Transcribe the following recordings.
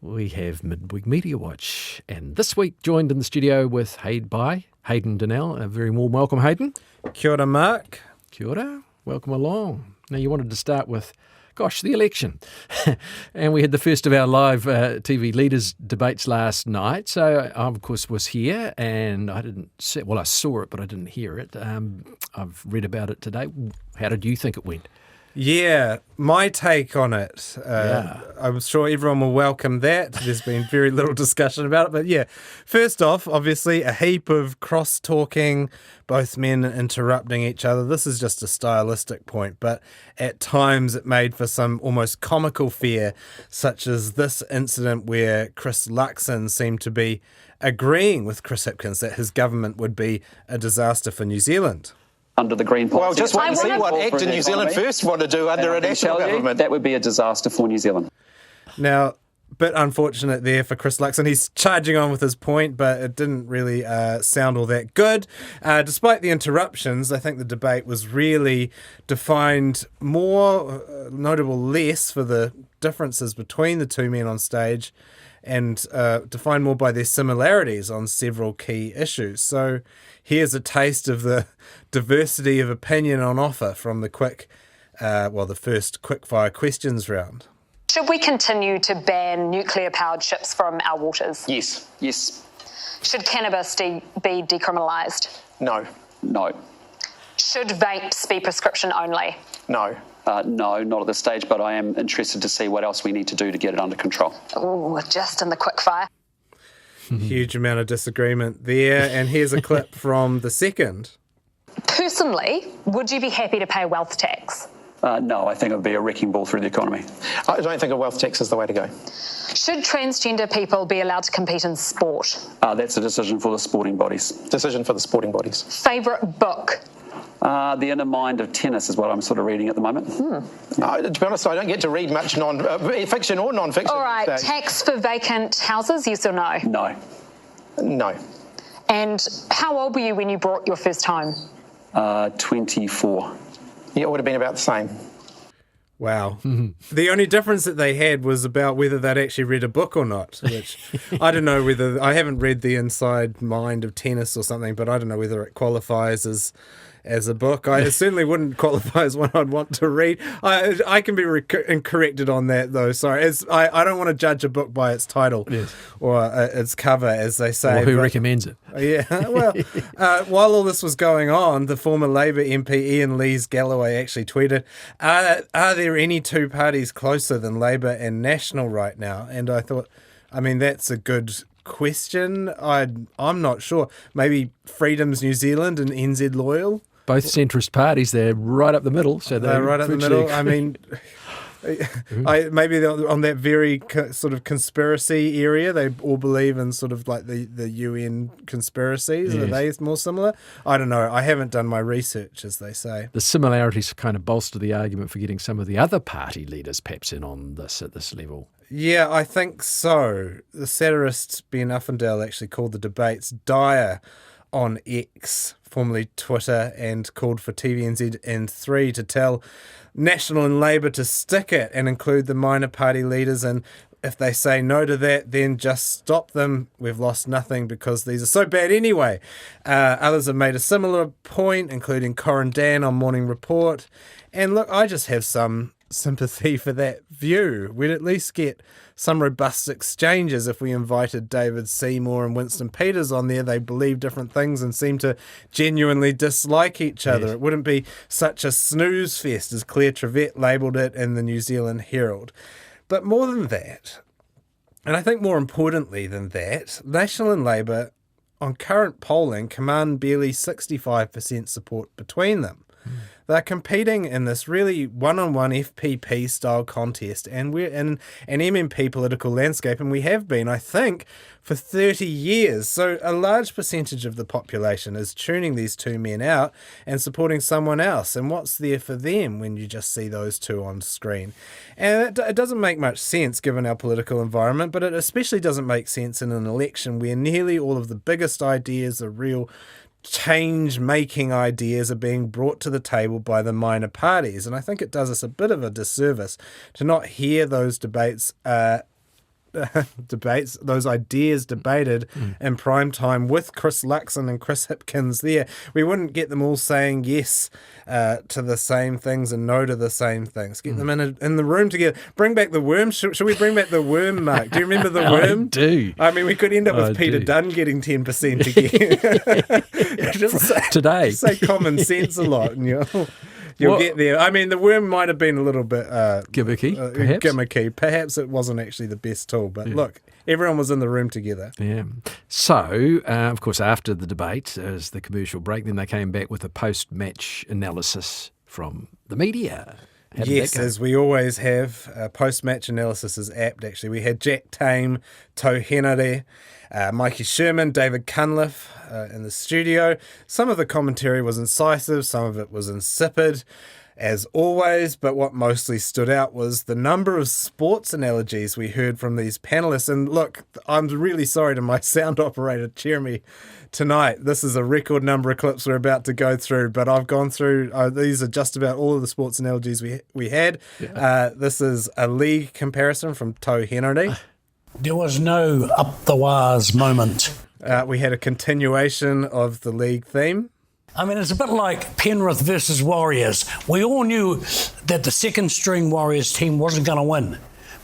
we have Midweek Mediawatch. And this week, joined in the studio with Hayden Donnell. A very warm welcome, Hayden. Kia ora, Mark. Kia ora. Welcome along. Now, you wanted to start with, the election. And we had the first of our live TV leaders debates last night. So I, of course, was here and I saw it, but I didn't hear it. I've read about it today. How did you think it went? Yeah, my take on it, I'm sure everyone will welcome that. There's been very little discussion about it. But yeah, first off, obviously, a heap of cross-talking, both men interrupting each other. This is just a stylistic point, but at times it made for some almost comical fare, such as this incident where Chris Luxon seemed to be agreeing with Chris Hipkins that his government would be a disaster for New Zealand. Under the Green policy. Well, just wait and see what Act in New Zealand First want to do under a national government. That would be a disaster for New Zealand. Now, bit unfortunate there for Chris Luxon. He's charging on with his point, but it didn't really sound all that good. Despite the interruptions, I think the debate was really defined more, notable less for the differences between the two men on stage, and defined more by their similarities on several key issues. So here's a taste of the diversity of opinion on offer from the first quickfire questions round. Should we continue to ban nuclear-powered ships from our waters? Yes. Yes. Should cannabis be decriminalised? No. No. Should vapes be prescription only? No. No, not at this stage, but I am interested to see what else we need to do to get it under control. Oh, just in the quickfire. Huge amount of disagreement there. And here's a clip from the second. Personally, would you be happy to pay wealth tax? No, I think it would be a wrecking ball through the economy. I don't think a wealth tax is the way to go. Should transgender people be allowed to compete in sport? That's a decision for the sporting bodies. Decision for the sporting bodies. Favourite book? The Inner Mind of Tennis is what I'm sort of reading at the moment. To be honest, I don't get to read much fiction or non-fiction. All right, tax for vacant houses, yes or no? No. No. And how old were you when you bought your first home? 24. Yeah, it would have been about the same. Wow. The only difference that they had was about whether they'd actually read a book or not, which I don't know whether, I haven't read The Inside Mind of Tennis or something, but I don't know whether it qualifies as a book. It certainly wouldn't qualify as one I'd want to read. I can be corrected on that, though. Sorry, I don't want to judge a book by its title or its cover, as they say. Or who recommends it? Yeah, well, while all this was going on, the former Labour MP Ian Lees-Galloway actually tweeted, are there any two parties closer than Labour and National right now? And I thought, that's a good question. I'm not sure. Maybe Freedom's New Zealand and NZ Loyal? Both centrist parties, they're right up the middle. So they're right up the middle. Maybe they're on that very sort of conspiracy area. They all believe in sort of like the UN conspiracies. Yes. Are they more similar? I don't know. I haven't done my research, as they say. The similarities kind of bolster the argument for getting some of the other party leaders perhaps in on this at this level. Yeah, I think so. The satirist Ben Uffindale actually called the debates dire on X, formerly Twitter, and called for TVNZ and 3 to tell National and Labour to stick it and include the minor party leaders, and if they say no to that, then just stop them. We've lost nothing because these are so bad anyway. Others have made a similar point, including Corin Dan on Morning Report. And look, I just have some sympathy for that view. We'd at least get some robust exchanges if we invited David Seymour and Winston Peters on there. They believe different things and seem to genuinely dislike each other. Yes. It wouldn't be such a snooze fest, as Claire Trevette labelled it in the New Zealand Herald. But more than that, and I think more importantly than that, National and Labour, on current polling, command barely 65% support between them. They're competing in this really one-on-one FPP-style contest, and we're in an MMP political landscape, and we have been, I think, for 30 years. So a large percentage of the population is tuning these two men out and supporting someone else. And what's there for them when you just see those two on screen? And it doesn't make much sense given our political environment, but it especially doesn't make sense in an election where nearly all of the biggest ideas are real change-making ideas are being brought to the table by the minor parties. And I think it does us a bit of a disservice to not hear those debates debates, those ideas debated in prime time with Chris Luxon and Chris Hipkins there, we wouldn't get them all saying yes to the same things and no to the same things. Get them in the room together. Bring back the worm. Should we bring back the worm, Mark? Do you remember the worm? I do. I mean, we could end up with Peter Dunn getting 10% again. Just Today. Say common sense a lot, and you'll get there. I mean, the worm might have been a little bit gimmicky, perhaps. Gimmicky. Perhaps it wasn't actually the best tool, but look, everyone was in the room together. Yeah. So, of course, after the debate, as the commercial break, then they came back with a post-match analysis from the media. Yes, as we always have, post-match analysis is apt, actually. We had Jack Tame, Tau Henare, Mikey Sherman, David Cunliffe in the studio. Some of the commentary was incisive, some of it was insipid, as always, but what mostly stood out was the number of sports analogies we heard from these panellists. And look, I'm really sorry to my sound operator, Jeremy, tonight. This is a record number of clips we're about to go through, but I've gone through, these are just about all of the sports analogies we had. Yeah. This is a league comparison from Tau Henare. There was no up the wires moment. We had a continuation of the league theme. I mean, it's a bit like Penrith versus Warriors. We all knew that the second string Warriors team wasn't going to win.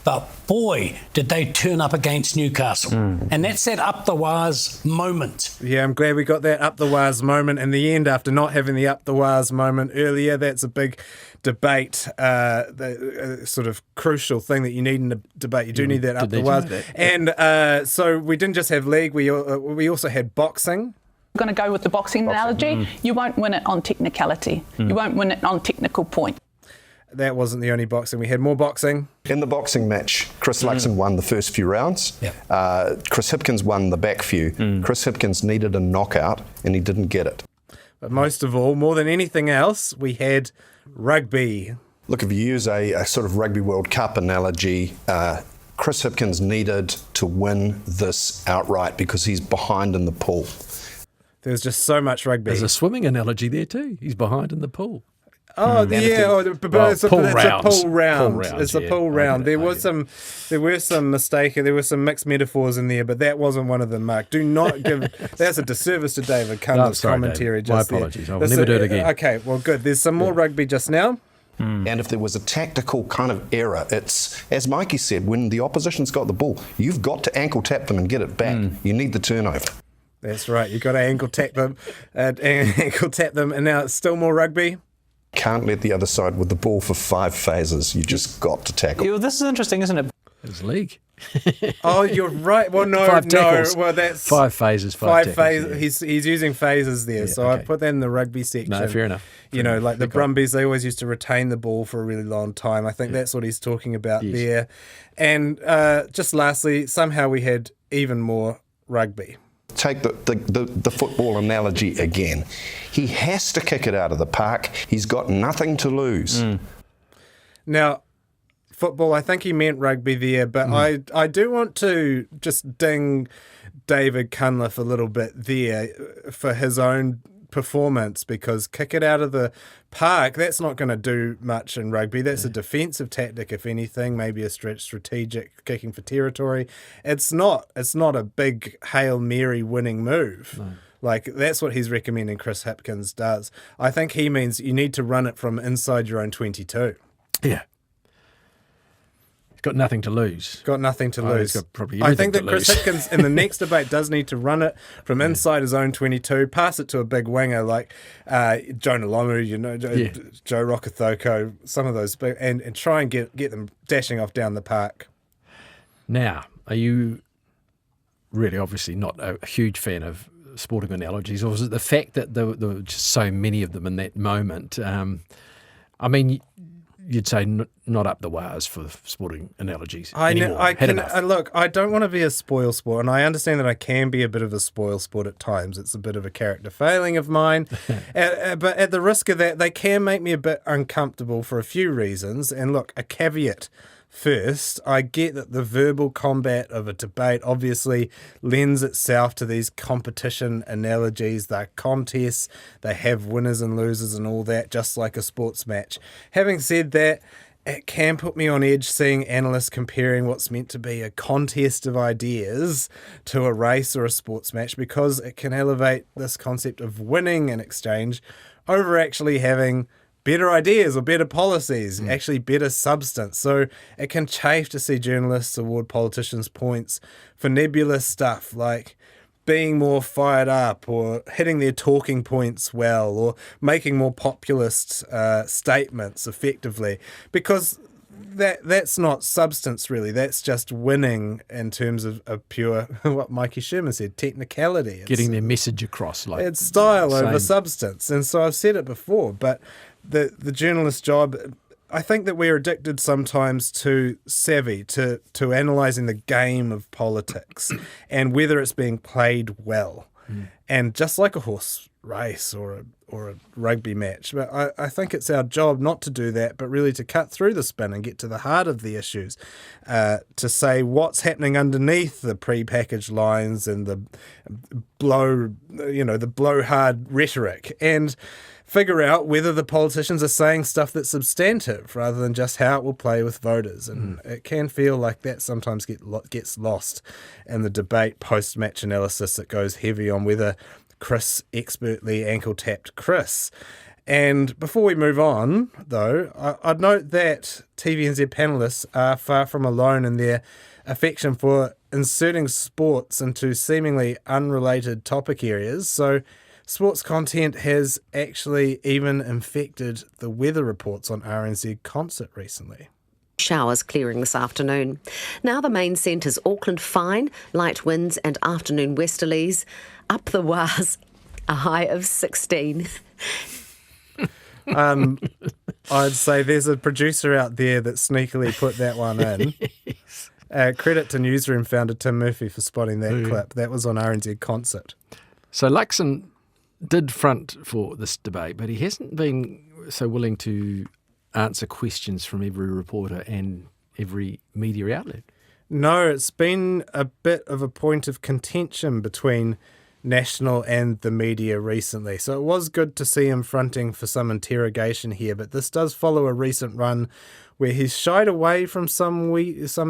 But boy, did they turn up against Newcastle. And that's that up the wires moment. Yeah, I'm glad we got that up the wires moment in the end after not having the up the wires moment earlier. That's a big debate, the sort of crucial thing that you need in a debate. You do need that up the wires. And so we didn't just have league, we also had boxing. Going to go with the boxing analogy, you won't win it on technicality. You won't win it on technical point. That wasn't the only boxing. We had more boxing. In the boxing match, Chris Luxon won the first few rounds. Yep. Chris Hipkins won the back few. Chris Hipkins needed a knockout and he didn't get it. But most of all, more than anything else, we had rugby. Look, if you use a sort of Rugby World Cup analogy, Chris Hipkins needed to win this outright because he's behind in the pool. There's just so much rugby. There's a swimming analogy there too. He's behind in the pool. Oh, yeah. It's a pool round. It's a pool round. There were some mistake. There were some mixed metaphors in there, but that wasn't one of them, Mark. Do not give... That's a disservice to David Cunliffe's commentary. Dave. My apologies. I'll never do it again. Okay, well, good. There's some more rugby just now. And if there was a tactical kind of error, it's, as Mikey said, when the opposition's got the ball, you've got to ankle tap them and get it back. You need the turnover. That's right. You've got to ankle tap them, and now it's still more rugby. Can't let the other side with the ball for 5 phases. You just got to tackle. Yeah, well, this is interesting, isn't it? It's league. Oh, you're right. Well, no. Well, that's 5 phases. 5 phases. Yeah. He's using phases there, so I put that in the rugby section. No, fair enough. Like the Brumbies, they always used to retain the ball for a really long time. I think that's what he's talking about there. And just lastly, somehow we had even more rugby. Take the football analogy again. He has to kick it out of the park. He's got nothing to lose. Now, football, I think he meant rugby there, but I do want to just ding David Cunliffe a little bit there for his own performance, because kick it out of the park, that's not going to do much in rugby. That's a defensive tactic, if anything, maybe a strategic kicking for territory. It's not a big Hail Mary winning move. No. Like, that's what he's recommending Chris Hipkins does. I think he means you need to run it from inside your own 22. Yeah. He's got nothing to lose. Got nothing to lose. He's got probably I think that to Chris lose. Hipkins in the next debate does need to run it from inside his own 22, pass it to a big winger like Jonah Lomu, Joe Rokithoko, some of those big, and try and get them dashing off down the park. Now, are you really obviously not a huge fan of sporting analogies, or was it the fact that there were just so many of them in that moment? I mean, you'd say not up the wires for sporting analogies. I know. Look, I don't want to be a spoil sport, and I understand that I can be a bit of a spoil sport at times. It's a bit of a character failing of mine. But at the risk of that, they can make me a bit uncomfortable for a few reasons. And look, a caveat first, I get that the verbal combat of a debate obviously lends itself to these competition analogies. They're contests, they have winners and losers and all that, just like a sports match. Having said that, it can put me on edge seeing analysts comparing what's meant to be a contest of ideas to a race or a sports match, because it can elevate this concept of winning an exchange over actually having better ideas or better policies, actually better substance. So it can chafe to see journalists award politicians points for nebulous stuff like being more fired up or hitting their talking points well or making more populist statements effectively, because that's not substance really. That's just winning in terms of a pure, what Mikey Sherman said, technicality. Getting their message across. Like it's style same. over substance. And so I've said it before, but the journalist's job, I think that we're addicted sometimes to savvy, to analysing the game of politics and whether it's being played well. And just like a horse race or a rugby match, but I think it's our job not to do that, but really to cut through the spin and get to the heart of the issues, to say what's happening underneath the pre-packaged lines and the blowhard rhetoric, and figure out whether the politicians are saying stuff that's substantive rather than just how it will play with voters. And it can feel like that sometimes gets lost in the debate post-match analysis that goes heavy on whether Chris expertly ankle-tapped Chris. And before we move on, though, I'd note that TVNZ panellists are far from alone in their affection for inserting sports into seemingly unrelated topic areas. So sports content has actually even infected the weather reports on RNZ concert recently. Showers clearing this afternoon. Now the main centre's Auckland fine, light winds and afternoon westerlies. Up the Waz, a high of 16. I'd say there's a producer out there that sneakily put that one in. Credit to Newsroom founder Tim Murphy for spotting that clip. That was on RNZ concert. So Luxon did front for this debate, but he hasn't been so willing to answer questions from every reporter and every media outlet. No, it's been a bit of a point of contention between National and the media recently. So it was good to see him fronting for some interrogation here, but this does follow a recent run where he's shied away from some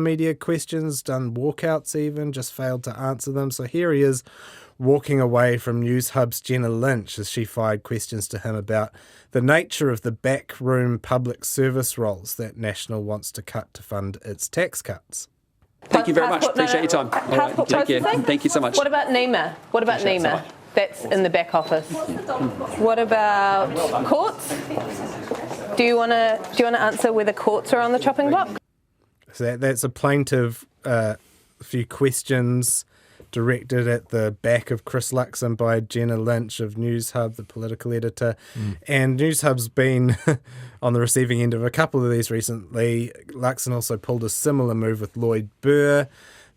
media questions, done walkouts even, just failed to answer them. So here he is walking away from News Hub's Jenna Lynch as she fired questions to him about the nature of the backroom public service roles that National wants to cut to fund its tax cuts. Thank you very much. Appreciate your time. All right, take care. Thank you so much. What about NEMA? What about NEMA? That's in the back office. What about courts? Do you want to answer whether courts are on the chopping block? So that's a plaintive few questions directed at the back of Chris Luxon by Jenna Lynch of News Hub, the political editor. And News Hub's been on the receiving end of a couple of these recently. Luxon also pulled a similar move with Lloyd Burr,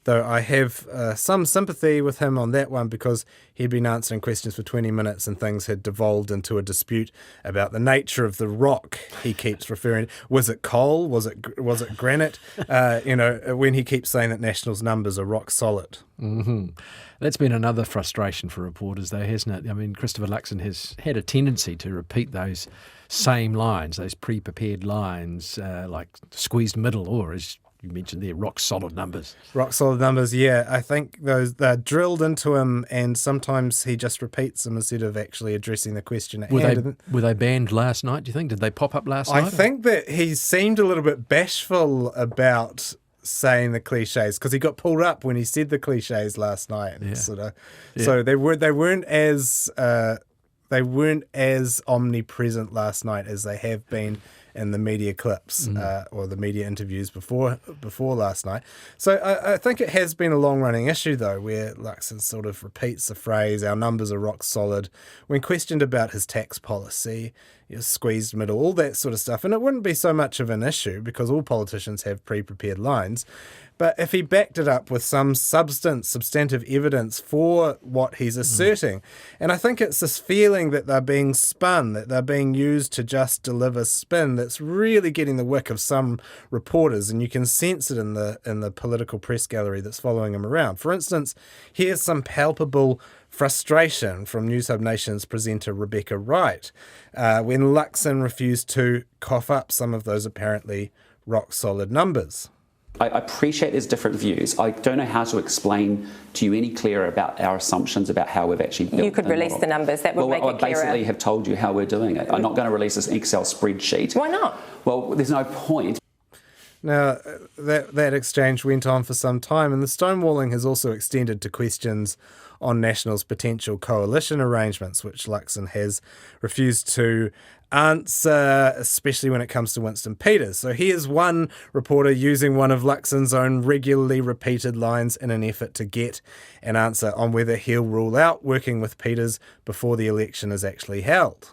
though I have some sympathy with him on that one because he'd been answering questions for 20 minutes and things had devolved into a dispute about the nature of the rock he keeps referring to. Was it coal? Was it granite? When he keeps saying that National's numbers are rock solid. Mm-hmm. That's been another frustration for reporters, though, hasn't it? I mean, Christopher Luxon has had a tendency to repeat those same lines, those pre-prepared lines, like squeezed middle, or as you mentioned there, rock solid numbers. Rock solid numbers, yeah. I think they're drilled into him, and sometimes he just repeats them instead of actually addressing the question at hand. Were they banned last night, do you think? Did they pop up last night? I think that he seemed a little bit bashful about saying the cliches because he got pulled up when he said the cliches last night. Yeah. So they weren't as omnipresent last night as they have been in the media clips or the media interviews before last night. So I think it has been a long-running issue, though, where Luxon sort of repeats the phrase, our numbers are rock solid, when questioned about his tax policy, squeezed middle, all that sort of stuff. And it wouldn't be so much of an issue because all politicians have pre-prepared lines. But if he backed it up with some substantive evidence for what he's asserting, and I think it's this feeling that they're being spun, that they're being used to just deliver spin, that's really getting the wick of some reporters, and you can sense it in the political press gallery that's following him around. For instance, here's some palpable frustration from News Hub Nation's presenter Rebecca Wright when Luxon refused to cough up some of those apparently rock-solid numbers. I appreciate there's different views. I don't know how to explain to you any clearer about our assumptions about how we've actually built You could release the numbers. That would make it clearer. I basically have told you how we're doing it. I'm not going to release this Excel spreadsheet. Why not? Well, there's no point. Now, that exchange went on for some time, and the stonewalling has also extended to questions on National's potential coalition arrangements, which Luxon has refused to answer, especially when it comes to Winston Peters. So here's one reporter using one of Luxon's own regularly repeated lines in an effort to get an answer on whether he'll rule out working with Peters before the election is actually held.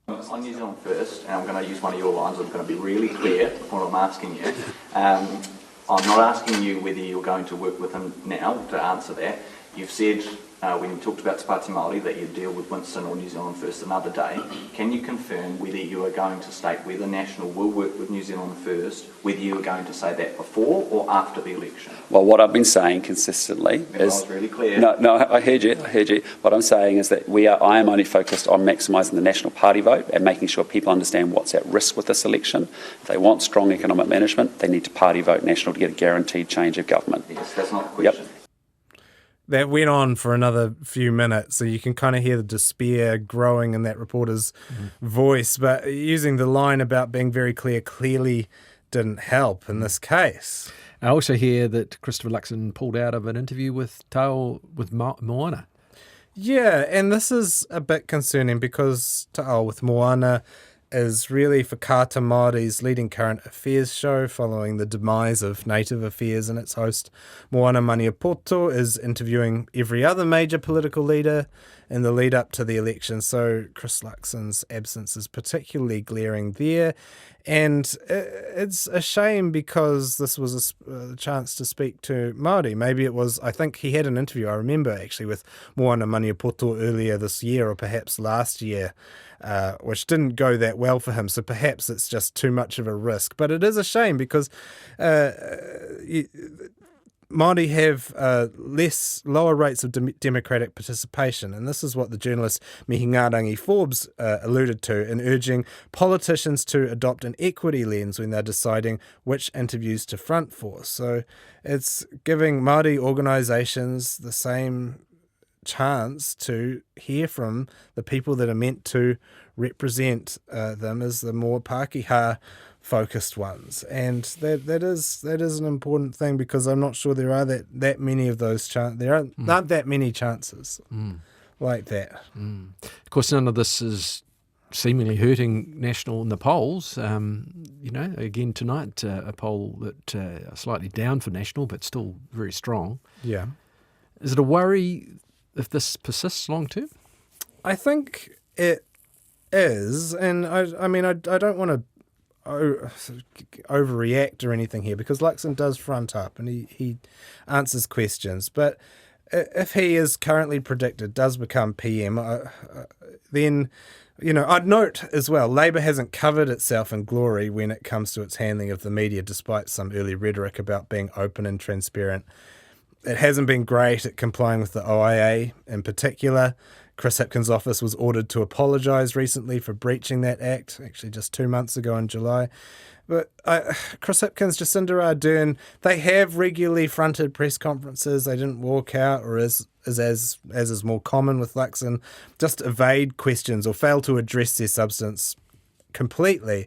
On New Zealand First, and I'm going to use one of your lines, I'm going to be really clear what I'm asking you. I'm not asking you whether you're going to work with him now to answer that. You've said, when you talked about Te Pāti Māori, that you'd deal with Winston or New Zealand First another day. Can you confirm whether you are going to state whether National will work with New Zealand First, whether you are going to say that before or after the election? Well, what I've been saying consistently is... I was really clear. No, I heard you. What I'm saying is that I am only focused on maximising the National Party vote and making sure people understand what's at risk with this election. If they want strong economic management, they need to party vote National to get a guaranteed change of government. Yes, that's not the question. Yep. That went on for another few minutes, so you can kind of hear the despair growing in that reporter's voice, but using the line about being very clear clearly didn't help in this case. I also hear that Christopher Luxon pulled out of an interview with Moana. Yeah, and this is a bit concerning because Ta'ao with Moana is really Whakaata Māori's leading current affairs show following the demise of Native Affairs, and its host Moana Maniapoto is interviewing every other major political leader in the lead up to the election, so Chris Luxon's absence is particularly glaring there. And it's a shame because this was a chance to speak to Māori. Maybe it was, I think he had an interview, I remember actually, with Moana Maniapoto earlier this year or perhaps last year, which didn't go that well for him. So perhaps it's just too much of a risk. But it is a shame because Māori have lower rates of democratic participation, and this is what the journalist Mihi Ngarangi Forbes alluded to in urging politicians to adopt an equity lens when they're deciding which interviews to front for. So it's giving Māori organisations the same chance to hear from the people that are meant to represent them as the more Pākehā focused ones, and that is an important thing because I'm not sure there are that many of those there aren't that many chances like that. Of course, none of this is seemingly hurting National in the polls. Again tonight, a poll that slightly down for National, but still very strong. Yeah, is it a worry if this persists long term? I think it is, and I mean I don't want to overreact or anything here because Luxon does front up and he answers questions, but if he is currently predicted does become PM, then I'd note as well Labour hasn't covered itself in glory when it comes to its handling of the media, despite some early rhetoric about being open and transparent. It hasn't been great at complying with the OIA in particular. Chris Hipkins' office was ordered to apologise recently for breaching that act, actually just 2 months ago in July. But Chris Hipkins, Jacinda Ardern, they have regularly fronted press conferences. They didn't walk out, or as is more common with Luxon, just evade questions or fail to address their substance completely.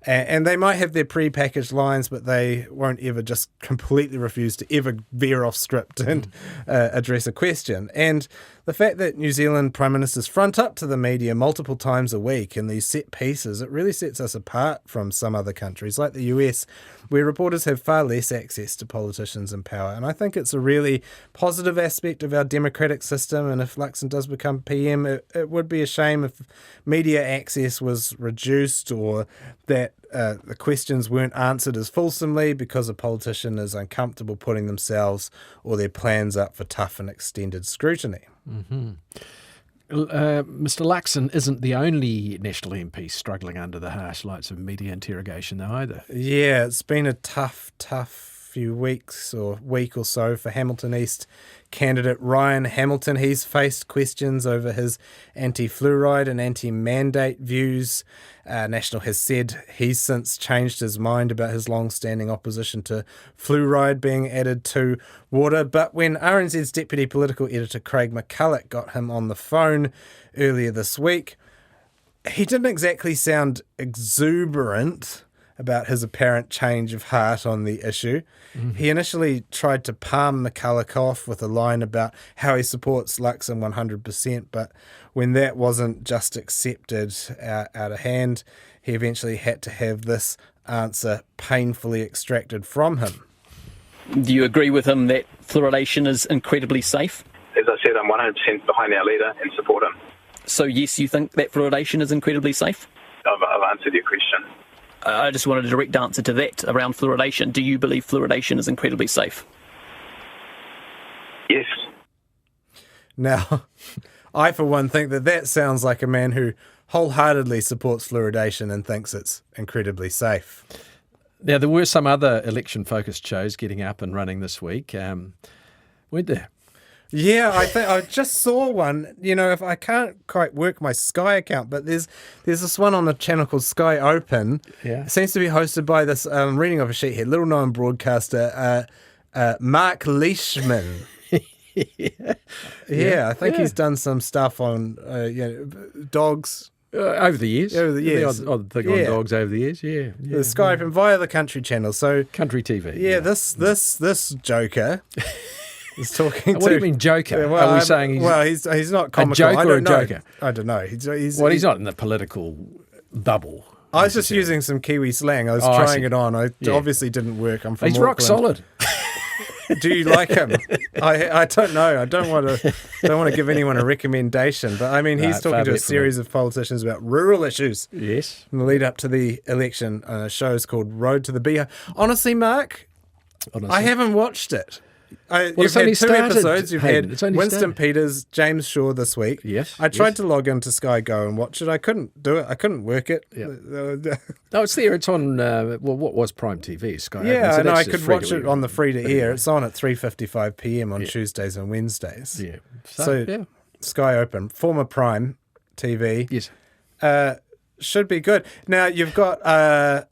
And they might have their pre-packaged lines, but they won't ever just completely refuse to ever veer off script and address a question. And the fact that New Zealand Prime Ministers front up to the media multiple times a week in these set pieces, it really sets us apart from some other countries like the US, where reporters have far less access to politicians in power. And I think it's a really positive aspect of our democratic system. And if Luxon does become PM, it would be a shame if media access was reduced or that the questions weren't answered as fulsomely because a politician is uncomfortable putting themselves or their plans up for tough and extended scrutiny. Mm-hmm. Mr. Luxon isn't the only National MP struggling under the harsh lights of media interrogation, though, either. Yeah, it's been a tough few weeks or week or so for Hamilton East candidate Ryan Hamilton. He's faced questions over his anti-fluoride and anti-mandate views. National has said he's since changed his mind about his long-standing opposition to fluoride being added to water. But when RNZ's deputy political editor Craig McCulloch got him on the phone earlier this week, he didn't exactly sound exuberant about his apparent change of heart on the issue. Mm-hmm. He initially tried to palm McCulloch off with a line about how he supports Luxon 100%, but when that wasn't just accepted out of hand, he eventually had to have this answer painfully extracted from him. Do you agree with him that fluoridation is incredibly safe? As I said, I'm 100% behind our leader and support him. So yes, you think that fluoridation is incredibly safe? I've answered your question. I just wanted a direct answer to that around fluoridation. Do you believe fluoridation is incredibly safe? Yes. Now, I for one think that sounds like a man who wholeheartedly supports fluoridation and thinks it's incredibly safe. Now, there were some other election-focused shows getting up and running this week, weren't there? Yeah, I think I just saw one. You know, if I can't quite work my Sky account, but there's this one on the channel called Sky Open. Yeah, it seems to be hosted by this. I'm reading off a sheet here. Little-known broadcaster Mark Leishman. Yeah, I think he's done some stuff on dogs. Over the years. The odd thing on dogs over the years, yeah. The Sky Open via the Country Channel. So Country TV. Yeah, this joker. He's talking what do you mean joker? Well, are we saying he's not comical? A joker or a joker? I don't know. He's not in the political bubble. I was just using some Kiwi slang. I was trying it on. It obviously didn't work. I'm from He's Auckland. rock solid. Do you like him? I don't know. I don't want to give anyone a recommendation. But I mean, he's talking to a series of politicians about rural issues. Yes. In the lead up to the election, show's called Road to the Beehive. Honestly, Mark, I haven't watched it. You've had two episodes. You've had Winston Peters, James Shaw this week. Yes. I tried to log into Sky Go and watch it. I couldn't do it. I couldn't work it. Yeah. No, it's there. It's on, what was Prime TV? Sky. Yeah, I know. I could watch it on the free-to-air. It's on at 3:55 p.m. on Tuesdays and Wednesdays. Yeah. So Sky Open, former Prime TV. Yes. Should be good. Now, you've got...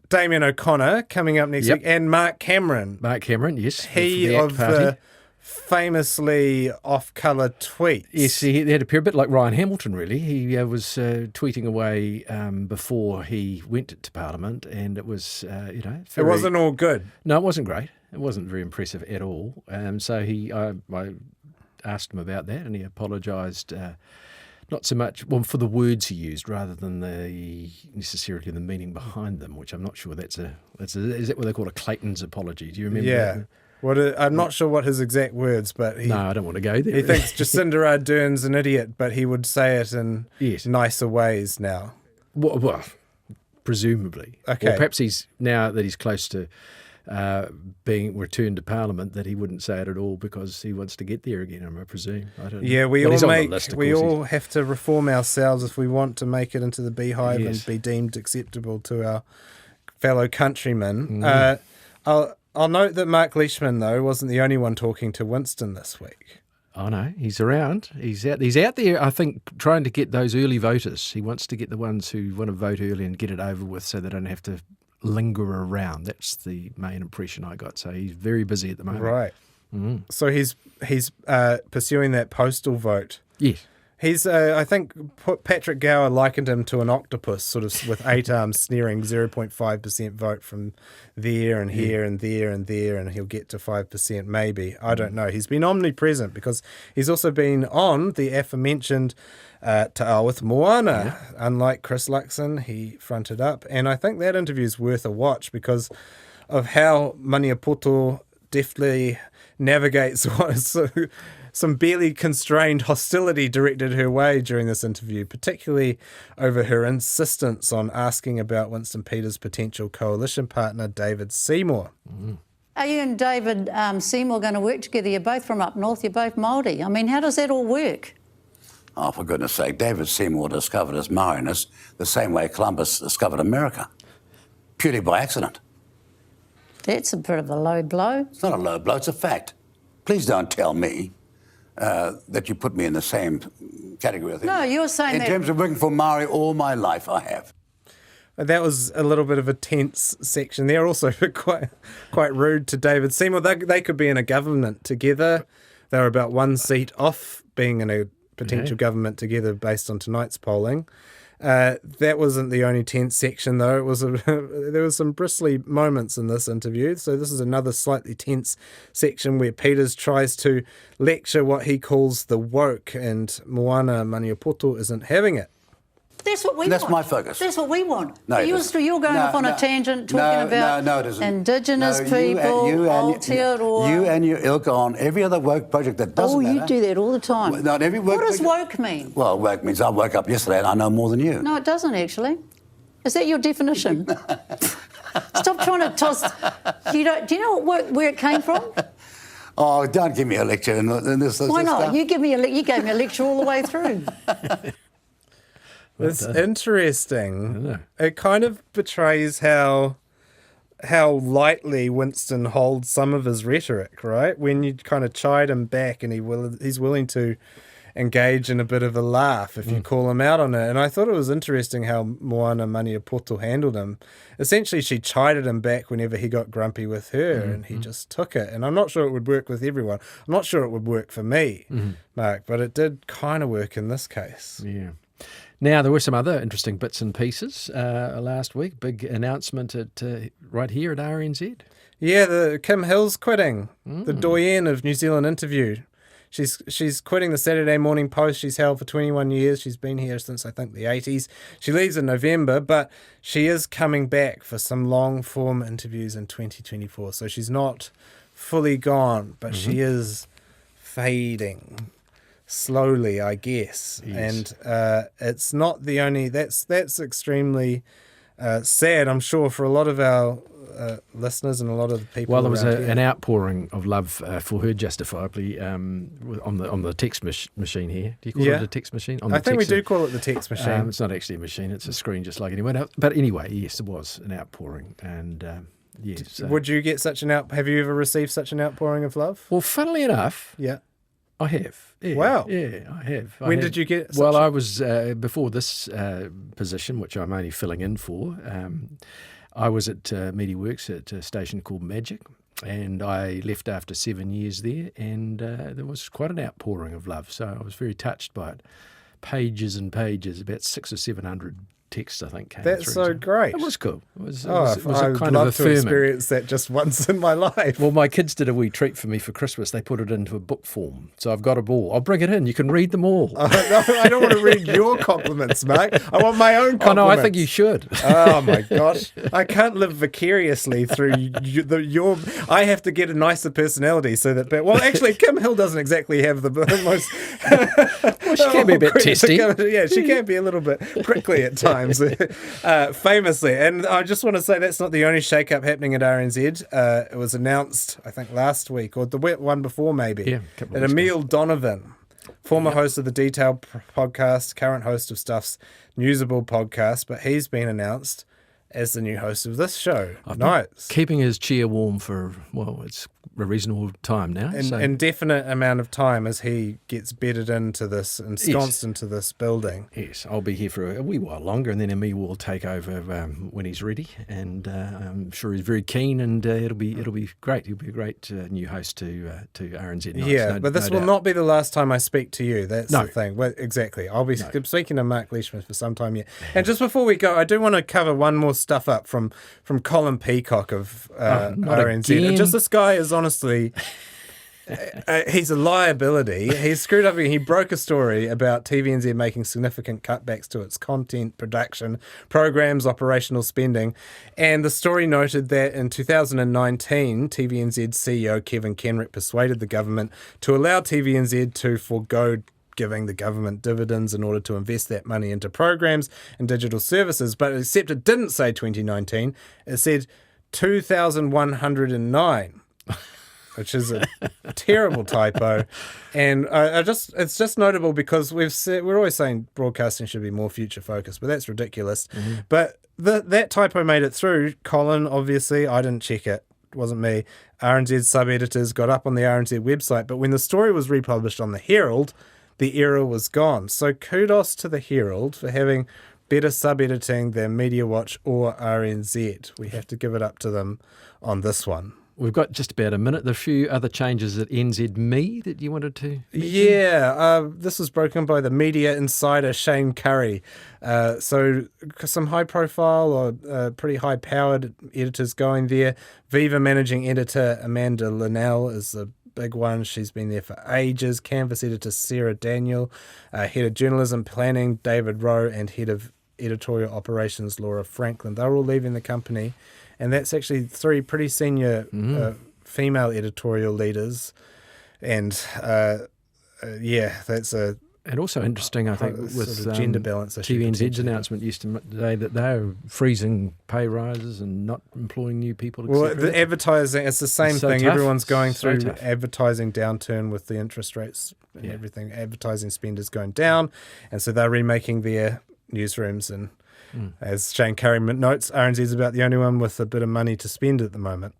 Damien O'Connor coming up next week, and Mark Cameron. Mark Cameron, yes. He of the famously off-colour tweets. Yes, he had a bit like Ryan Hamilton, really. He was tweeting away before he went to Parliament, and it was, it wasn't all good. No, it wasn't great. It wasn't very impressive at all. So I asked him about that, and he apologised. Not so much for the words he used, rather than necessarily the meaning behind them, which I'm not sure is that what they call a Clayton's apology? Do you remember? Yeah. I'm not sure what his exact words, but no, I don't want to go there. He thinks Jacinda Ardern's an idiot, but he would say it in nicer ways now. Well, presumably. Okay. Or perhaps now that he's close to being returned to Parliament, that he wouldn't say it at all because he wants to get there again, I presume. I don't know. Yeah, we all have to reform ourselves if we want to make it into the beehive and be deemed acceptable to our fellow countrymen. I'll note that Mark Leishman, though, wasn't the only one talking to Winston this week. Oh no, he's around. He's out there, I think, trying to get those early voters. He wants to get the ones who want to vote early and get it over with so they don't have to linger around. That's the main impression I got. So he's very busy at the moment. Right. So he's pursuing that postal vote. Yes. He's, I think Patrick Gower likened him to an octopus, sort of with 8 arms sneering 0.5% vote from there and here and there and there, and he'll get to 5% maybe. I don't know. He's been omnipresent because he's also been on the aforementioned Te Ao with Moana. Unlike Chris Luxon, he fronted up. And I think that interview's worth a watch because of how Maniapoto deftly navigates what is some barely constrained hostility directed her way during this interview, particularly over her insistence on asking about Winston Peters' potential coalition partner, David Seymour. Are you and David Seymour going to work together? You're both from up north, you're both Māori. I mean, how does that all work? Oh, for goodness sake, David Seymour discovered his Maoriness the same way Columbus discovered America, purely by accident. That's a bit of a low blow. It's not a low blow, it's a fact. Please don't tell me that you put me in the same category. I think. No, you're saying in terms of working for Maori all my life, I have. That was a little bit of a tense section there. Also quite rude to David Seymour. They could be in a government together. They were about one seat off being in a potential government together based on tonight's polling. That wasn't the only tense section, though. It was there was some bristly moments in this interview. So this is another slightly tense section where Peters tries to lecture what he calls the woke, and Moana Maniapoto isn't having it. That's what we That's want. my focus. That's what we want. No, you're going off on a tangent talking about Indigenous people, Aotearoa. You and your ilk are on every other woke project that doesn't matter. You do that all the time. Not every woke what does project. woke mean? Well, woke means I woke up yesterday and I know more than you. No, it doesn't actually. Is that your definition? Stop trying to toss. Do you know where it came from? Oh, don't give me a lecture in this. Why not? Stuff. You gave me a lecture all the way through. It's interesting. It kind of betrays how lightly Winston holds some of his rhetoric, right? When you kind of chide him back and he's willing to engage in a bit of a laugh if you call him out on it. And I thought it was interesting how Moana Maniapoto handled him. Essentially, she chided him back whenever he got grumpy with her, and he just took it. And I'm not sure it would work with everyone. I'm not sure it would work for me, Mark, but it did kind of work in this case. Yeah. Now, there were some other interesting bits and pieces last week. Big announcement right here at RNZ. Yeah, Kim Hill's quitting, the doyen of New Zealand Interview. She's quitting the Saturday Morning Post she's held for 21 years. She's been here since, I think, the 80s. She leaves in November, but she is coming back for some long-form interviews in 2024. So she's not fully gone, but she is fading. Slowly, I guess. Yes. And it's not the only... That's extremely sad, I'm sure, for a lot of our listeners and a lot of the people. Well, there was an outpouring of love for her, justifiably, on the text machine here. Do you call it a text machine? I think we do call it the text machine. It's not actually a machine; it's a screen, just like anyone else. But anyway, yes, there was an outpouring, and yes. Would you get such an Have you ever received such an outpouring of love? Well, funnily enough, I have. Yeah, wow. Yeah, I have. When did you get Well, I was, before this position, which I'm only filling in for, I was at Mediawatch at a station called Magic, and I left after 7 years there, and there was quite an outpouring of love, so I was very touched by it. Pages and pages, about 600 or 700 texts, I think, came That's through. so great. It was cool. It was I kind would of love to affirming. experience that just once in my life. Well, my kids did a wee treat for me for Christmas. They put it into a book form. So I've got a ball. I'll bring it in. You can read them all. No, I don't want to read your compliments, Mark. I want my own compliments. Oh, no, I think you should. Oh, my gosh. I can't live vicariously through your... I have to get a nicer personality so that... Well, actually, Kim Hill doesn't exactly have the most... Well, she can be a bit testy. Yeah, she can be a little bit prickly at times. Famously. And I just want to say that's not the only shake-up happening at RNZ. It was announced, I think, last week, or the one before maybe, that Emil Donovan, former host of the Detail podcast, current host of Stuff's Newsable podcast, but he's been announced as the new host of this show. Nice. Keeping his chair warm for, well, it's a reasonable time now. An indefinite amount of time as he gets bedded into this, ensconced into this building. Yes, I'll be here for a wee while longer, and then Emil will take over when he's ready, and I'm sure he's very keen, and it'll be great. He'll be a great new host to RNZ Nights. Yeah, but this will not be the last time I speak to you. That's the thing. Well, exactly. I'll be speaking to Mark Leishman for some time yet. And just before we go, I do want to cover one more stuff up from Colin Peacock of RNZ. Again. Just this guy is honestly... he's a liability. He's screwed up. He broke a story about TVNZ making significant cutbacks to its content production, programs, operational spending. And the story noted that in 2019, TVNZ CEO Kevin Kenrick persuaded the government to allow TVNZ to forgo giving the government dividends in order to invest that money into programs and digital services. But except it didn't say 2019, it said 2109. Which is a terrible typo, and it's just notable because we're always saying broadcasting should be more future focused, but that's ridiculous. But that typo made it through. Colin, obviously, I didn't check it. wasn't me. RNZ sub-editors got up on the RNZ website, but when the story was republished on the Herald, the error was gone. So kudos to the Herald for having better sub-editing than Mediawatch or RNZ. We have to give it up to them on this one. We've got just about a minute. There are a few other changes at NZME that you wanted to mention? Yeah, this was broken by the media insider Shane Curry. So some high-profile or pretty high-powered editors going there. Viva managing editor Amanda Linnell is a big one. She's been there for ages. Canvas editor Sarah Daniel, head of journalism planning David Rowe, and head of editorial operations Laura Franklin. They're all leaving the company. And that's actually 3 pretty senior female editorial leaders. And that's a... And also interesting, I think, with sort of gender balance issue. TVNZ's announcement today that they're freezing pay rises and not employing new people. Well, the advertising, it's the same thing. Tough. Everyone's going So through tough. advertising downturn with the interest rates and everything. Advertising spend is going down. And so they're remaking their newsrooms. And as Shane Curry notes, RNZ is about the only one with a bit of money to spend at the moment.